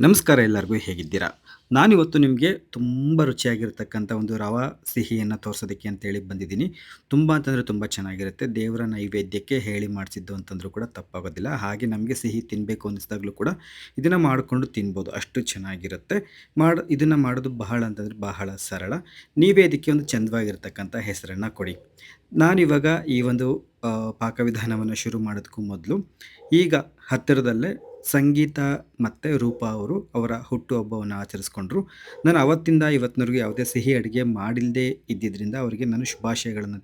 ನಮಸ್ಕಾರ ಎಲ್ಲರಿಗೂ ಹೇಗಿದ್ದೀರಾ? ನಾನಿವತ್ತು ನಿಮಗೆ ತುಂಬ ರುಚಿಯಾಗಿರ್ತಕ್ಕಂಥ ಒಂದು ರವಾ ಸಿಹಿಯನ್ನು ತೋರಿಸೋದಕ್ಕೆ ಅಂತೇಳಿ ಬಂದಿದ್ದೀನಿ. ತುಂಬ ಅಂತಂದರೆ ತುಂಬ ಚೆನ್ನಾಗಿರುತ್ತೆ. ದೇವರ ನೈವೇದ್ಯಕ್ಕೆ ಹೇಳಿ ಮಾಡಿಸಿದ್ದು ಅಂತಂದರೂ ಕೂಡ ತಪ್ಪಾಗೋದಿಲ್ಲ. ಹಾಗೆ ನಮಗೆ ಸಿಹಿ ತಿನ್ನಬೇಕು ಅನ್ನಿಸಿದಾಗಲೂ ಕೂಡ ಇದನ್ನು ಮಾಡಿಕೊಂಡು ತಿನ್ಬೋದು. ಅಷ್ಟು ಚೆನ್ನಾಗಿರುತ್ತೆ. ಇದನ್ನು ಮಾಡೋದು ಬಹಳ ಅಂತಂದರೆ ಬಹಳ ಸರಳ. ನೀವೇ ಇದಕ್ಕೆ ಒಂದು ಚಂದವಾಗಿರ್ತಕ್ಕಂಥ ಹೆಸರನ್ನು ಕೊಡಿ. ನಾನಿವಾಗ ಈ ಒಂದು ಪಾಕವಿಧಾನವನ್ನು ಶುರು ಮಾಡೋದಕ್ಕೂ ಮೊದಲು ಈಗ ಹತ್ತಿರದಲ್ಲೇ ಸಂಗೀತ ಮತ್ತು ರೂಪಾ ಅವರು ಅವರ ಹುಟ್ಟುಹಬ್ಬವನ್ನು ಆಚರಿಸ್ಕೊಂಡ್ರು. ನಾನು ಅವತ್ತಿಂದ ಇವತ್ತಿನವರೆಗೂ ಯಾವುದೇ ಸಿಹಿ ಅಡುಗೆ ಮಾಡಿಲ್ಲದೇ ಇದ್ದಿದ್ದರಿಂದ ಅವರಿಗೆ ನಾನು ಶುಭಾಶಯಗಳನ್ನು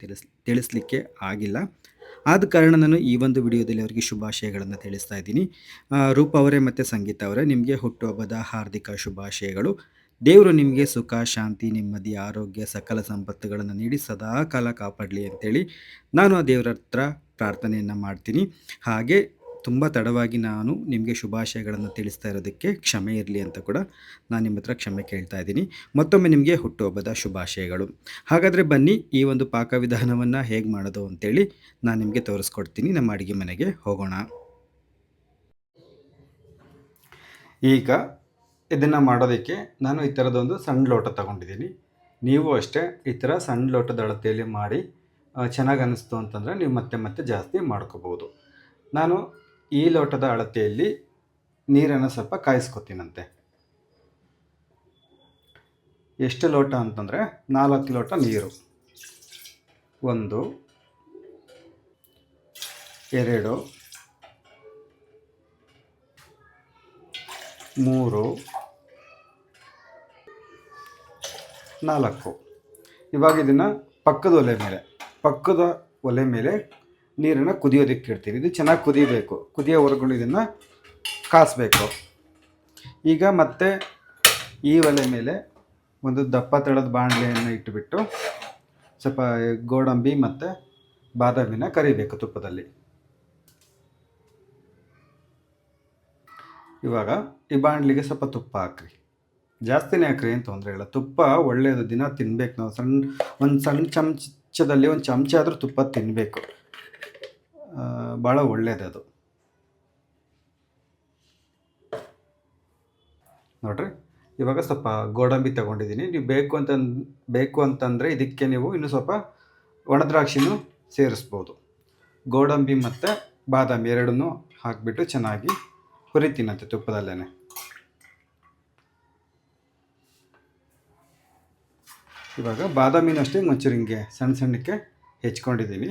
ತಿಳಿಸ್ಲಿಕ್ಕೆ ಆಗಿಲ್ಲ. ಆದ ಕಾರಣ ನಾನು ಈ ಒಂದು ವಿಡಿಯೋದಲ್ಲಿ ಅವರಿಗೆ ಶುಭಾಶಯಗಳನ್ನು ತಿಳಿಸ್ತಾ ಇದ್ದೀನಿ. ರೂಪಾ ಅವರೇ ಮತ್ತು ಸಂಗೀತ ಅವರೇ, ನಿಮಗೆ ಹುಟ್ಟುಹಬ್ಬದ ಹಾರ್ದಿಕ ಶುಭಾಶಯಗಳು. ದೇವರು ನಿಮಗೆ ಸುಖ, ಶಾಂತಿ, ನೆಮ್ಮದಿ, ಆರೋಗ್ಯ, ಸಕಲ ಸಂಪತ್ತುಗಳನ್ನು ನೀಡಿ ಸದಾ ಕಾಲ ಕಾಪಾಡಲಿ ಅಂತೇಳಿ ನಾನು ಆ ದೇವರ ಹತ್ರ ಪ್ರಾರ್ಥನೆಯನ್ನು ಮಾಡ್ತೀನಿ. ಹಾಗೆ ತುಂಬ ತಡವಾಗಿ ನಾನು ನಿಮಗೆ ಶುಭಾಶಯಗಳನ್ನು ತಿಳಿಸ್ತಾ ಇರೋದಕ್ಕೆ ಕ್ಷಮೆ ಇರಲಿ ಅಂತ ಕೂಡ ನಾನು ನಿಮ್ಮ ಹತ್ರ ಕ್ಷಮೆ ಕೇಳ್ತಾ ಇದ್ದೀನಿ. ಮತ್ತೊಮ್ಮೆ ನಿಮಗೆ ಹುಟ್ಟುಹಬ್ಬದ ಶುಭಾಶಯಗಳು. ಹಾಗಾದರೆ ಬನ್ನಿ, ಈ ಒಂದು ಪಾಕವಿಧಾನವನ್ನು ಹೇಗೆ ಮಾಡೋದು ಅಂತೇಳಿ ನಾನು ನಿಮಗೆ ತೋರಿಸ್ಕೊಡ್ತೀನಿ. ನಮ್ಮ ಅಡುಗೆ ಮನೆಗೆ ಹೋಗೋಣ. ಈಗ ಇದನ್ನು ಮಾಡೋದಕ್ಕೆ ನಾನು ಈ ಥರದೊಂದು ಸಣ್ಣ ಲೋಟ ತಗೊಂಡಿದ್ದೀನಿ. ನೀವು ಅಷ್ಟೇ ಈ ಥರ ಸಣ್ಣ ಲೋಟದ ಅಳತೆಯಲ್ಲಿ ಮಾಡಿ ಚೆನ್ನಾಗಿ ಅನ್ನಿಸ್ತು ಅಂತಂದರೆ ನೀವು ಮತ್ತೆ ಮತ್ತೆ ಜಾಸ್ತಿ ಮಾಡ್ಕೋಬೋದು. ನಾನು ಈ ಲೋಟದ ಅಳತೆಯಲ್ಲಿ ನೀರನ್ನು ಸ್ವಲ್ಪ ಕಾಯಿಸ್ಕೊತೀನಂತೆ. ಎಷ್ಟು ಲೋಟ ಅಂತಂದರೆ 4 ಲೋಟ ನೀರು. 1 2 3 4. ಇವಾಗ ಇದನ್ನು ಪಕ್ಕದ ಒಲೆ ಮೇಲೆ ನೀರನ್ನು ಕುದಿಯೋದಕ್ಕೆ ಇಡ್ತೀನಿ. ಇದು ಚೆನ್ನಾಗಿ ಕುದಿಬೇಕು. ಕುದಿಯೋವರೆಗೂ ಇದನ್ನು ಕಾಸಬೇಕು. ಈಗ ಮತ್ತೆ ಈ ಒಲೆ ಮೇಲೆ ಒಂದು ದಪ್ಪ ತಳದ ಬಾಣಲೆಯನ್ನು ಇಟ್ಟುಬಿಟ್ಟು ಸ್ವಲ್ಪ ಗೋಡಂಬಿ ಮತ್ತು ಬಾದಾಮಿನ ಕರಿಬೇಕು ತುಪ್ಪದಲ್ಲಿ. ಇವಾಗ ಈ ಬಾಣಲಿಗೆ ಸ್ವಲ್ಪ ತುಪ್ಪ ಹಾಕ್ರಿ. ಜಾಸ್ತಿನೇ ಹಾಕ್ರಿ, ಏನು ತೊಂದರೆ ಇಲ್ಲ. ತುಪ್ಪ ಒಳ್ಳೆಯದು, ದಿನ ತಿನ್ಬೇಕು ನಾವು. ಒಂದು ಸಣ್ಣ ಚಮಚದಲ್ಲಿ ಒಂದು ಚಮಚ ಆದರೂ ತುಪ್ಪ ತಿನ್ನಬೇಕು. ಭಾಳ ಒಳ್ಳೆಯದು. ನೋಡ್ರಿ, ಇವಾಗ ಸ್ವಲ್ಪ ಗೋಡಂಬಿ ತಗೊಂಡಿದ್ದೀನಿ. ನೀವು ಬೇಕು ಅಂತಂದರೆ ಇದಕ್ಕೆ ನೀವು ಇನ್ನೂ ಸ್ವಲ್ಪ ಒಣದ್ರಾಕ್ಷಿನೂ ಸೇರಿಸ್ಬೋದು. ಗೋಡಂಬಿ ಮತ್ತು ಬಾದಾಮಿ ಎರಡನ್ನೂ ಹಾಕಿಬಿಟ್ಟು ಚೆನ್ನಾಗಿ ಹುರಿತೀನಂತೆ ತುಪ್ಪದಲ್ಲೇ. ಇವಾಗ ಬಾದಾಮಿನೂ ಅಷ್ಟೇ ಒಂಚೂರು ಹಿಂಗೆ ಸಣ್ಣಕ್ಕೆ ಹೆಚ್ಕೊಂಡಿದ್ದೀನಿ.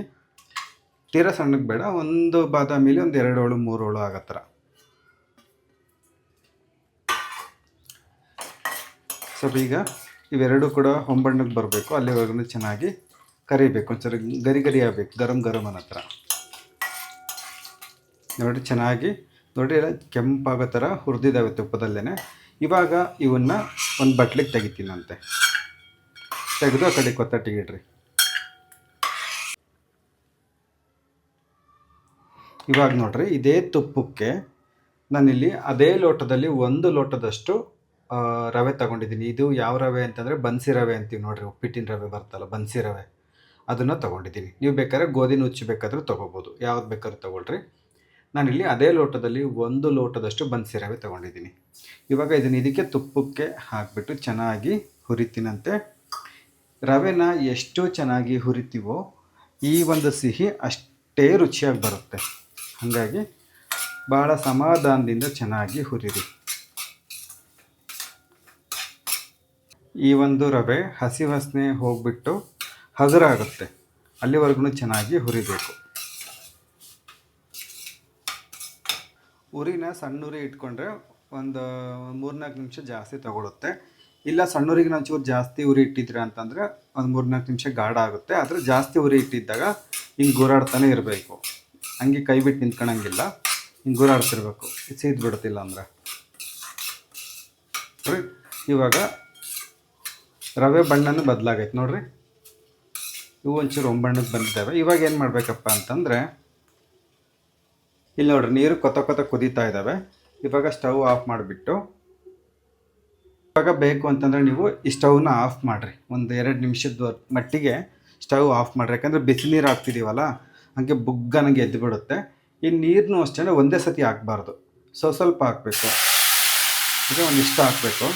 ತೀರಾ ಸಣ್ಣಕ್ಕೆ ಬೇಡ, ಒಂದು ಬಾದಾಮಿಲಿ ಒಂದು 2 ಹೋಳು 3 ಹೋಳು ಆಗೋ ಥರ. ಸ್ವಲ್ಪ ಈಗ ಇವೆರಡೂ ಕೂಡ ಹೊಂಬಣ್ಣಕ್ಕೆ ಬರಬೇಕು. ಅಲ್ಲಿವರೆಗೂ ಚೆನ್ನಾಗಿ ಕರಿಬೇಕು. ಒಂಚೂರು ಗರಿ ಆಗಬೇಕು, ಗರಂ ಅನ್ನೋ ಥರ. ನೋಡಿ, ಚೆನ್ನಾಗಿ ನೋಡಿ ಎಲ್ಲ ಕೆಂಪಾಗೋ ಥರ ಹುರಿದಿದ್ದಾವೆ ತುಪ್ಪದಲ್ಲೇ. ಇವಾಗ ಇವನ್ನ ಒಂದು ಬಟ್ಲಿಗೆ ತೆಗಿತೀನಂತೆ. ತೆಗೆದು ಆ ಕಡೆ ಕೊತ್ತಟ್ಟಿಗೆ ಇಡ್ರಿ. ಇವಾಗ ನೋಡ್ರಿ, ಇದೇ ತುಪ್ಪಕ್ಕೆ ನಾನಿಲ್ಲಿ ಅದೇ ಲೋಟದಲ್ಲಿ 1 ಲೋಟದಷ್ಟು ರವೆ ತಗೊಂಡಿದ್ದೀನಿ. ಇದು ಯಾವ ರವೆ ಅಂತಂದರೆ ಬನ್ಸಿ ರವೆ ಅಂತೀವಿ ನೋಡ್ರಿ, ಉಪ್ಪಿಟ್ಟಿನ ರವೆ ಬರ್ತಲ್ಲ, ಬನ್ಸಿ ರವೆ, ಅದನ್ನು ತೊಗೊಂಡಿದ್ದೀನಿ. ನೀವು ಬೇಕಾದ್ರೆ ಗೋಧಿ ನುಚ್ಚು ಬೇಕಾದರೂ ತೊಗೋಬೋದು, ಯಾವ್ದು ಬೇಕಾದ್ರೂ ತೊಗೊಳ್ರಿ. ನಾನಿಲ್ಲಿ ಅದೇ ಲೋಟದಲ್ಲಿ 1 ಲೋಟದಷ್ಟು ಬನ್ಸಿ ರವೆ ತೊಗೊಂಡಿದ್ದೀನಿ. ಇವಾಗ ಇದಕ್ಕೆ ತುಪ್ಪಕ್ಕೆ ಹಾಕಿಬಿಟ್ಟು ಚೆನ್ನಾಗಿ ಹುರಿತೀನಂತೆ. ರವೆನ ಎಷ್ಟು ಚೆನ್ನಾಗಿ ಹುರಿತೀವೋ ಈ ಒಂದು ಸಿಹಿ ಅಷ್ಟೇ ರುಚಿಯಾಗಿ ಬರುತ್ತೆ. ಹಾಗಾಗಿ ಭಾಳ ಸಮಾಧಾನದಿಂದ ಚೆನ್ನಾಗಿ ಹುರಿರಿ. ಈ ಒಂದು ರವೆ ಹಸಿ ವಾಸನೆ ಹೋಗಿಬಿಟ್ಟು ಹಗುರ ಆಗುತ್ತೆ, ಅಲ್ಲಿವರೆಗೂ ಚೆನ್ನಾಗಿ ಹುರಿಬೇಕು. ಉರಿನ ಸಣ್ಣುರಿ ಇಟ್ಕೊಂಡ್ರೆ ಒಂದು 3-4 ನಿಮಿಷ ಜಾಸ್ತಿ ತಗೊಳುತ್ತೆ. ಇಲ್ಲ ಸಣ್ಣೂರಿಗೆ ಒಂಚೂರು ಜಾಸ್ತಿ ಉರಿ ಇಟ್ಟಿದ್ರೆ ಅಂತಂದರೆ ಒಂದು 3-4 ನಿಮಿಷ ಗಾಢ ಆಗುತ್ತೆ. ಆದರೆ ಜಾಸ್ತಿ ಉರಿ ಇಟ್ಟಿದ್ದಾಗ ಹಿಂಗೆ ಗುರಾಡ್ತಾನೆ ಇರಬೇಕು. ಹಂಗೆ ಕೈ ಬಿಟ್ಟು ನಿಂತ್ಕೊಳ್ಳೋಂಗಿಲ್ಲ, ಹಿಂಗೆ ಗುರಾಡ್ತಿರ್ಬೇಕು, ಸೀದ್ ಬಿಡುತ್ತಿಲ್ಲ ಅಂದರೆ. ಇವಾಗ ರವೆ ಬಣ್ಣನೂ ಬದಲಾಗೈತೆ ನೋಡ್ರಿ. ಇವು ಒಂಚೂರು ಒಂಬಣ್ಣಕ್ಕೆ ಬಂದಿದ್ದಾವೆ. ಇವಾಗ ಏನು ಮಾಡಬೇಕಪ್ಪ ಅಂತಂದರೆ, ಇಲ್ಲಿ ನೋಡ್ರಿ, ನೀರು ಕೊತ ಕುದೀತಾ ಇದ್ದಾವೆ. ಇವಾಗ ಸ್ಟವ್ ಆಫ್ ಮಾಡಿಬಿಟ್ಟು, ಇವಾಗ ಬೇಕು ಅಂತಂದರೆ ನೀವು ಈ ಸ್ಟವ್ನ ಆಫ್ ಮಾಡಿರಿ. ಒಂದು 2 ನಿಮಿಷದ ಮಟ್ಟಿಗೆ ಸ್ಟವ್ ಆಫ್ ಮಾಡಿರಿ. ಯಾಕಂದರೆ ಬಿಸಿ ನೀರು ಹಾಕ್ತಿದ್ದೀವಲ್ಲ, ಹಾಗೆ ಬುಗ್ಗನಿಗೆ ಎದ್ದು ಬಿಡುತ್ತೆ. ಈ ನೀರನ್ನು ಅಷ್ಟೇ ಒಂದೇ ಸತಿ ಹಾಕಬಾರ್ದು, ಸ್ವಲ್ಪ ಹಾಕಬೇಕು. ಇದು ಒಂದಿಷ್ಟು ಹಾಕಬೇಕು.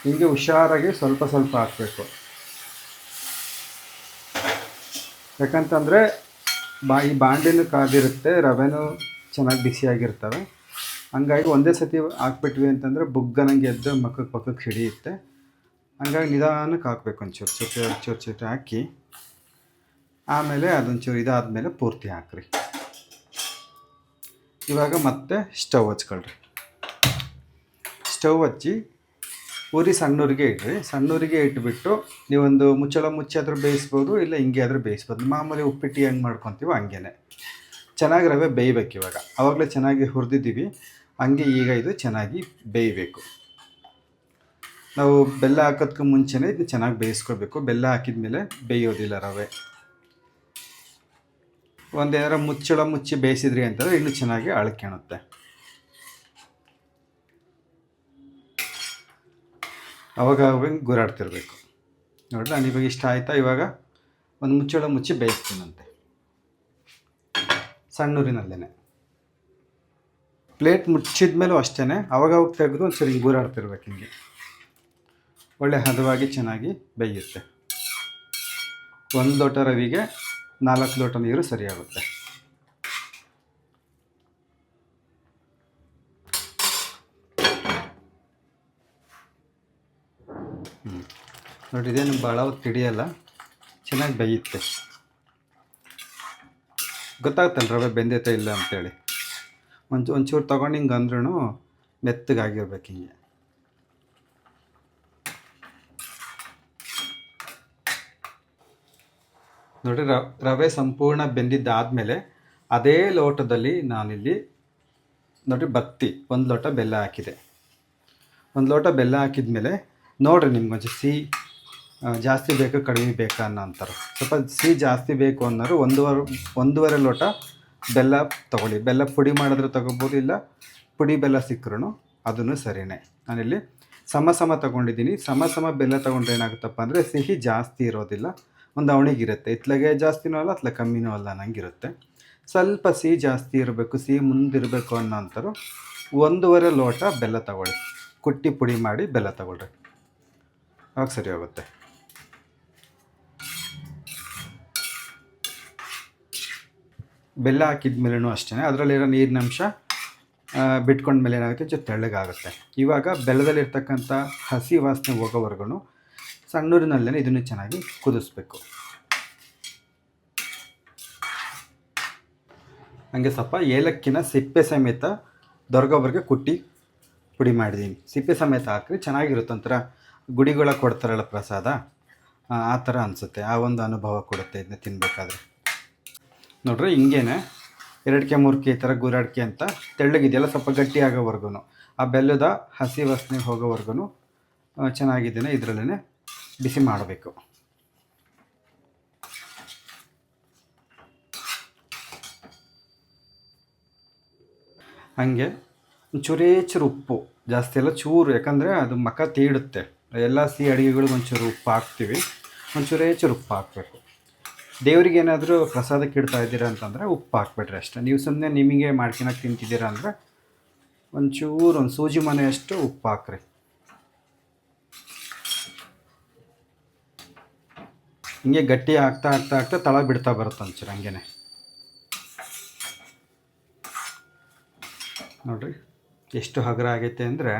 ಹೀಗೆ ಹುಷಾರಾಗಿ ಸ್ವಲ್ಪ ಸ್ವಲ್ಪ ಹಾಕಬೇಕು. ಯಾಕಂತಂದರೆ ಈ ಬಾಂಡಿನೂ ಕಾದಿರುತ್ತೆ, ರವೆನೂ ಚೆನ್ನಾಗಿ ಬಿಸಿಯಾಗಿರ್ತವೆ. ಹಂಗಾಗಿ ಒಂದೇ ಸತಿ ಹಾಕ್ಬಿಟ್ವಿ ಅಂತಂದರೆ ಬುಗ್ಗನಂಗೆ ಎದ್ದು ಪಕ್ಕಕ್ಕೆ ಹಿಡಿಯುತ್ತೆ. ಹಂಗಾಗಿ ನಿಧಾನಕ್ಕೆ ಹಾಕ್ಬೇಕು, ಒಂಚೂರು ಚೂರು ಹಾಕಿ ಆಮೇಲೆ ಅದೊಂಚೂರು ಇದಾದಮೇಲೆ ಪೂರ್ತಿ ಹಾಕ್ರಿ. ಇವಾಗ ಮತ್ತೆ ಸ್ಟವ್ ಹಚ್ಕೊಳ್ರಿ. ಸ್ಟವ್ ಹಚ್ಚಿ ಉರಿ ಸಣ್ಣೂರಿಗೆ ಇಡ್ರಿ. ಸಣ್ಣೂರಿಗೆ ಇಟ್ಬಿಟ್ಟು ನೀವೊಂದು ಮುಚ್ಚಿ ಆದರೂ ಬೇಯಿಸ್ಬೋದು, ಇಲ್ಲ ಹಿಂಗೆ ಆದರೂ ಬೇಯಿಸ್ಬೋದು. ಮಾಮೂಲಿ ಉಪ್ಪಿಟ್ಟು ಹೆಂಗೆ ಮಾಡ್ಕೊತೀವೋ ಹಂಗೇ ಚೆನ್ನಾಗಿ ರವೆ ಬೇಯಬೇಕು. ಇವಾಗ ಆವಾಗಲೇ ಚೆನ್ನಾಗಿ ಹುರಿದಿದ್ದೀವಿ, ಹಂಗೆ ಈಗ ಇದು ಚೆನ್ನಾಗಿ ಬೇಯಬೇಕು. ನಾವು ಬೆಲ್ಲ ಹಾಕೋದಕ್ಕೆ ಮುಂಚೆನೇ ಇದು ಚೆನ್ನಾಗಿ ಬೇಯಿಸ್ಕೊಳ್ಬೇಕು. ಬೆಲ್ಲ ಹಾಕಿದ ಮೇಲೆ ಬೇಯೋದಿಲ್ಲ ರವೆ. ಒಂದೇನಾರ ಮುಚ್ಚಿ ಬೇಯಿಸಿದ್ರಿ ಅಂತಂದರೆ ಇನ್ನೂ ಚೆನ್ನಾಗಿ ಅಳ್ಕೊಳುತ್ತೆ. ಅವಾಗ ಗುರಾಡ್ತಿರ್ಬೇಕು. ನೋಡ್ರಿ, ನಾನು ಇವಾಗ ಇಷ್ಟ ಆಯಿತಾ? ಇವಾಗ ಒಂದು ಮುಚ್ಚಿ ಬೇಯಿಸ್ತೀನಂತೆ ಸಣ್ಣೂರಿನಲ್ಲೇ. ಪ್ಲೇಟ್ ಮುಚ್ಚಿದ ಮೇಲೂ ಅಷ್ಟೇ ಅವಾಗ ತೆಗೆದು ಒಂದ್ಸರಿ ಗುರಾಡ್ತಿರ್ಬೇಕು. ಹಿಂಗೆ ಒಳ್ಳೆ ಹದವಾಗಿ ಚೆನ್ನಾಗಿ ಬೇಯುತ್ತೆ. 1 ಲೋಟ ರವಿಗೆ 4 ಲೋಟ ನೀರು ಸರಿಯಾಗುತ್ತೆ. ನೋಡಿ, ಇದೇನು ಭಾಳ ಹೊತ್ತು ಹಿಡಿಯಲ್ಲ, ಚೆನ್ನಾಗಿ ಬೇಯುತ್ತೆ. ಗೊತ್ತಾಗ್ತಲ್ಲ ರವೆ ಬೆಂದೈತೆ ಇಲ್ಲ ಅಂತೇಳಿ. ಒಂಚೂರು ತೊಗೊಂಡು ಹಿಂಗೆ ಅಂದ್ರೂ ಮೆತ್ತಗಾಗಿರ್ಬೇಕು. ಹಿಂಗೆ ನೋಡಿ, ರವೆ ಸಂಪೂರ್ಣ ಬೆಂದಿದ್ದಾದಮೇಲೆ ಅದೇ ಲೋಟದಲ್ಲಿ ನಾನಿಲ್ಲಿ ನೋಡಿ ಒಂದು ಲೋಟ ಬೆಲ್ಲ ಹಾಕಿದೆ. 1 ಲೋಟ ಬೆಲ್ಲ ಹಾಕಿದ್ಮೇಲೆ ನೋಡಿರಿ, ನಿಮ್ಗೊಂಚು ಸಿಹಿ ಜಾಸ್ತಿ ಬೇಕು ಕಡಿಮೆ ಬೇಕಾ ಅನ್ನೋ ಅಂತಾರೆ. ಸ್ವಲ್ಪ ಸಿಹಿ ಜಾಸ್ತಿ ಬೇಕು ಅನ್ನೋರು 1.5 ಲೋಟ ಬೆಲ್ಲ ತೊಗೊಳ್ಳಿ. ಬೆಲ್ಲ ಪುಡಿ ಮಾಡಿದ್ರೆ ತೊಗೋಬೋದು, ಇಲ್ಲ ಪುಡಿ ಬೆಲ್ಲ ಸಿಕ್ಕರೂ ಅದನ್ನು ಸರಿಯೇ. ನಾನಿಲ್ಲಿ ಸಮ ತೊಗೊಂಡಿದ್ದೀನಿ. ಸಮ ಬೆಲ್ಲ ತೊಗೊಂಡ್ರೆ ಏನಾಗುತ್ತಪ್ಪ ಅಂದರೆ ಸಿಹಿ ಜಾಸ್ತಿ ಇರೋದಿಲ್ಲ, ಒಂದು ಅವಣಿಗಿರುತ್ತೆ. ಇತ್ಲಾಗೆ ಜಾಸ್ತಿನೂ ಅಲ್ಲ, ಅತ್ಲಾಗೆ ಕಮ್ಮಿನೂ ಅಲ್ಲ ಅನ್ನಂಗಿರುತ್ತೆ. ಸ್ವಲ್ಪ ಸಿಹಿ ಜಾಸ್ತಿ ಇರಬೇಕು, ಸಿಹಿ ಮುಂದಿರಬೇಕು ಅನ್ನೋ ಅಂತಾರೆ 1.5 ಲೋಟ ಬೆಲ್ಲ ತೊಗೊಳ್ಳಿ. ಕುಟ್ಟಿ ಪುಡಿ ಮಾಡಿ ಬೆಲ್ಲ ತೊಗೊಳ್ರಿ, ಆವಾಗ ಸರಿ ಹೋಗುತ್ತೆ. ಬೆಲ್ಲ ಹಾಕಿದ್ಮೇಲೂ ಅಷ್ಟೇ ಅದರಲ್ಲಿರೋ ನೀರಿನಂಶ ಬಿಟ್ಕೊಂಡ್ಮೇಲೆ ಏನಾಗುತ್ತೆ, ಒಂಚೂರು ತೆಳ್ಳಗಾಗುತ್ತೆ. ಇವಾಗ ಬೆಲ್ಲದಲ್ಲಿರ್ತಕ್ಕಂಥ ಹಸಿ ವಾಸನೆ ಹೋಗೋವರೆಗೂ ಸಣ್ಣೂರಿನಲ್ಲೇ ಇದನ್ನು ಚೆನ್ನಾಗಿ ಕುದಿಸ್ಬೇಕು. ಹಾಗೆ ಸ್ವಲ್ಪ ಏಲಕ್ಕಿನ ಸಿಪ್ಪೆ ಸಮೇತ ದೊರಗೋವರೆಗೆ ಕುಟ್ಟಿ ಪುಡಿ ಮಾಡಿದ್ದೀನಿ. ಸಿಪ್ಪೆ ಸಮೇತ ಹಾಕ್ರಿ, ಚೆನ್ನಾಗಿರುತ್ತೆ. ಒಂಥರ ಗುಡಿಗಳ ಕೊಡ್ತಾರಲ್ಲ ಪ್ರಸಾದ, ಆ ಥರ ಅನಿಸುತ್ತೆ. ಆ ಒಂದು ಅನುಭವ ಕೊಡುತ್ತೆ ಇದನ್ನ ತಿನ್ನಬೇಕಾದ್ರೆ. ನೋಡ್ರಿ, ಹಿಂಗೇನೆ 2ಕೆ 3ಕೆ ಈ ಥರ ಗುರಾಡ್ಕೆ ಅಂತ ತೆಳ್ಳಗಿದೆಯಲ್ಲ, ಸ್ವಲ್ಪ ಗಟ್ಟಿ ಆಗೋವರೆಗೂ, ಆ ಬೆಲ್ಲದ ಹಸಿ ವಾಸನೆ ಹೋಗೋವರೆಗೂ ಚೆನ್ನಾಗಿದ್ದೇನೆ ಇದರಲ್ಲೇ ಬಿಸಿ ಮಾಡಬೇಕು. ಹಾಗೆ ಚೂರು ಉಪ್ಪು, ಜಾಸ್ತಿ ಎಲ್ಲ ಚೂರು, ಯಾಕಂದರೆ ಅದು ಮಕ ತೀಡುತ್ತೆ. ಎಲ್ಲ ಸಿಹಿ ಅಡುಗೆಗಳಿಗೆ ಒಂಚೂರು ಉಪ್ಪು ಹಾಕ್ತೀವಿ, ಚೂರು ಉಪ್ಪು ಹಾಕಬೇಕು. ದೇವ್ರಿಗೆ ಏನಾದರೂ ಪ್ರಸಾದಕ್ಕೆ ಇಡ್ತಾ ಇದ್ದೀರಾ ಅಂತಂದರೆ ಉಪ್ಪು ಹಾಕ್ಬಿಟ್ರೆ ಅಷ್ಟೇ. ನೀವು ಸುಮ್ಮನೆ ನಿಮಗೆ ಮಾಡ್ಕೊಳಕ್ಕೆ ತಿಂತಿದ್ದೀರಾ ಅಂದರೆ ಒಂದು ಸೂಜಿ ಮನೆಯಷ್ಟು ಉಪ್ಪು ಹಾಕ್ರಿ. ಹಿಂಗೆ ಗಟ್ಟಿ ಆಗ್ತಾ ತಳ ಬಿಡ್ತಾ ಬರುತ್ತೆ ಒಂಚೂರು ಹಂಗೇ. ನೋಡಿರಿ ಎಷ್ಟು ಹಗುರ ಆಗೈತೆ ಅಂದರೆ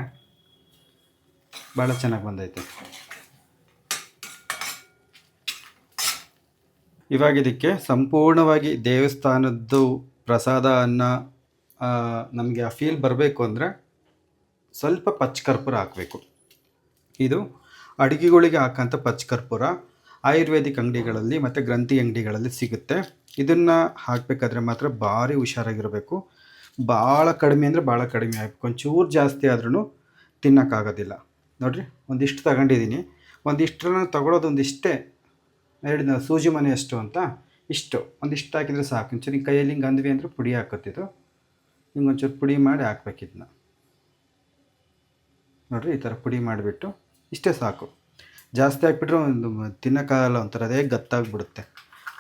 ಭಾಳ ಚೆನ್ನಾಗಿ ಬಂದೈತೆ. ಇವಾಗ ಇದಕ್ಕೆ ಸಂಪೂರ್ಣವಾಗಿ ದೇವಸ್ಥಾನದ್ದು ಪ್ರಸಾದ ಅನ್ನ ನಮಗೆ ಆ ಫೀಲ್ ಬರಬೇಕು ಅಂದರೆ ಸ್ವಲ್ಪ ಪಚ್ಚಕರ್ಪೂರ ಹಾಕಬೇಕು. ಇದು ಅಡುಗೆಗಳಿಗೆ ಹಾಕೋಂಥ ಪಚ್ಚಕರ್ಪೂರ ಆಯುರ್ವೇದಿಕ್ ಅಂಗಡಿಗಳಲ್ಲಿ ಮತ್ತು ಗ್ರಂಥಿ ಅಂಗಡಿಗಳಲ್ಲಿ ಸಿಗುತ್ತೆ. ಇದನ್ನು ಹಾಕಬೇಕಾದ್ರೆ ಮಾತ್ರ ಭಾರಿ ಹುಷಾರಾಗಿರಬೇಕು. ಭಾಳ ಕಡಿಮೆ ಅಂದರೆ ಭಾಳ ಕಡಿಮೆ ಆಗಬೇಕು. ಒಂಚೂರು ಜಾಸ್ತಿ ಆದ್ರೂ ತಿನ್ನೋಕ್ಕಾಗೋದಿಲ್ಲ. ನೋಡಿರಿ, ಒಂದಿಷ್ಟು ತಗೊಂಡಿದ್ದೀನಿ. ಒಂದಿಷ್ಟರನ್ನ ತೊಗೊಳೋದು ಒಂದಿಷ್ಟೇ, ಹೇಳಿದ ಸೂಜಿ ಮನೆ ಅಷ್ಟು ಅಂತ, ಒಂದಿಷ್ಟು ಹಾಕಿದರೆ ಸಾಕು. ಒಂಚೂರು ಹಿಂಗೆ ಕೈಯಲ್ಲಿ ಹಿಂಗೆ ಅಂದ್ವಿ ಅಂದರೆ ಪುಡಿ ಹಾಕೋತಿದ್ದು, ಹಿಂಗೆ ಒಂಚೂರು ಪುಡಿ ಮಾಡಿ ಹಾಕ್ಬೇಕಿದ್ನ. ನೋಡಿರಿ, ಈ ಥರ ಪುಡಿ ಮಾಡಿಬಿಟ್ಟು ಇಷ್ಟೇ ಸಾಕು. ಜಾಸ್ತಿ ಹಾಕ್ಬಿಟ್ರೆ ಒಂದು ತಿನ್ನೋಕ್ಕಾಗಲ್ಲ, ಒಂಥರ ಅದೇ ಗತ್ತಾಗಿಬಿಡುತ್ತೆ.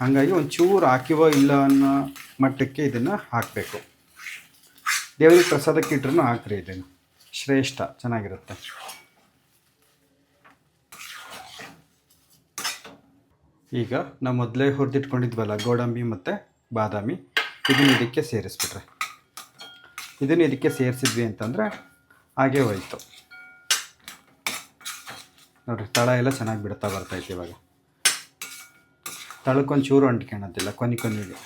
ಹಾಗಾಗಿ ಒಂಚೂರು ಹಾಕಿವೋ ಇಲ್ಲ ಅನ್ನೋ ಮಟ್ಟಕ್ಕೆ ಇದನ್ನು ಹಾಕಬೇಕು. ದೇವರಿಗೆ ಪ್ರಸಾದಕ್ಕೆ ಇಟ್ರೂ ಹಾಕ್ರಿ, ಇದನ್ನು ಶ್ರೇಷ್ಠ, ಚೆನ್ನಾಗಿರುತ್ತೆ. ಈಗ ನಾವು ಮೊದಲೇ ಹುರಿದಿಟ್ಕೊಂಡಿದ್ವಲ್ಲ ಗೋಡಂಬಿ ಮತ್ತು ಬಾದಾಮಿ, ಇದನ್ನು ಇದಕ್ಕೆ ಸೇರಿಸ್ಬಿಟ್ರೆ, ಇದನ್ನು ಇದಕ್ಕೆ ಸೇರಿಸಿದ್ವಿ ಅಂತಂದರೆ ಹಾಗೇ ಹೋಯ್ತು ನೋಡಿರಿ. ತಳ ಎಲ್ಲ ಚೆನ್ನಾಗಿ ಬಿಡ್ತಾ ಬರ್ತೈತೆ. ಇವಾಗ ತಳಕ್ಕೊಂದು ಚೂರು ಅಂಟ್ಕೊಳೋದಿಲ್ಲ ಕೊನೆಗೆ.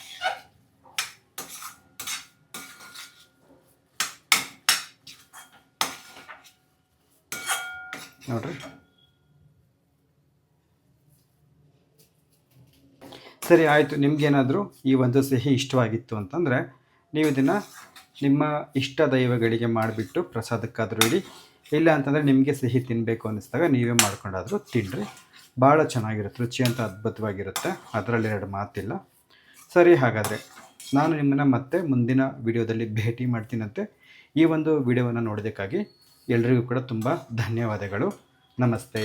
ನೋಡಿರಿ, ಸರಿ ಆಯಿತು. ನಿಮಗೇನಾದರೂ ಈ ಒಂದು ಸಿಹಿ ಇಷ್ಟವಾಗಿತ್ತು ಅಂತಂದರೆ ನೀವು ಇದನ್ನು ನಿಮ್ಮ ಇಷ್ಟ ದೈವಗಳಿಗೆ ಮಾಡಿಬಿಟ್ಟು ಪ್ರಸಾದಕ್ಕಾದರೂ ಇಡಿ. ಇಲ್ಲ ಅಂತಂದರೆ ನಿಮಗೆ ಸಿಹಿ ತಿನ್ನಬೇಕು ಅನ್ನಿಸ್ದಾಗ ನೀವೇ ಮಾಡ್ಕೊಂಡಾದರೂ ತಿನ್ನಿರಿ. ಭಾಳ ಚೆನ್ನಾಗಿರುತ್ತೆ, ರುಚಿ ಅಂತ ಅದ್ಭುತವಾಗಿರುತ್ತೆ, ಅದರಲ್ಲಿ ಎರಡು ಮಾತಿಲ್ಲ. ಸರಿ, ಹಾಗಾದರೆ ನಾನು ನಿಮ್ಮನ್ನು ಮತ್ತೆ ಮುಂದಿನ ವಿಡಿಯೋದಲ್ಲಿ ಭೇಟಿ ಮಾಡ್ತೀನಂತೆ. ಈ ಒಂದು ವಿಡಿಯೋವನ್ನು ನೋಡೋದಕ್ಕಾಗಿ ಎಲ್ರಿಗೂ ಕೂಡ ತುಂಬ ಧನ್ಯವಾದಗಳು. ನಮಸ್ತೆ.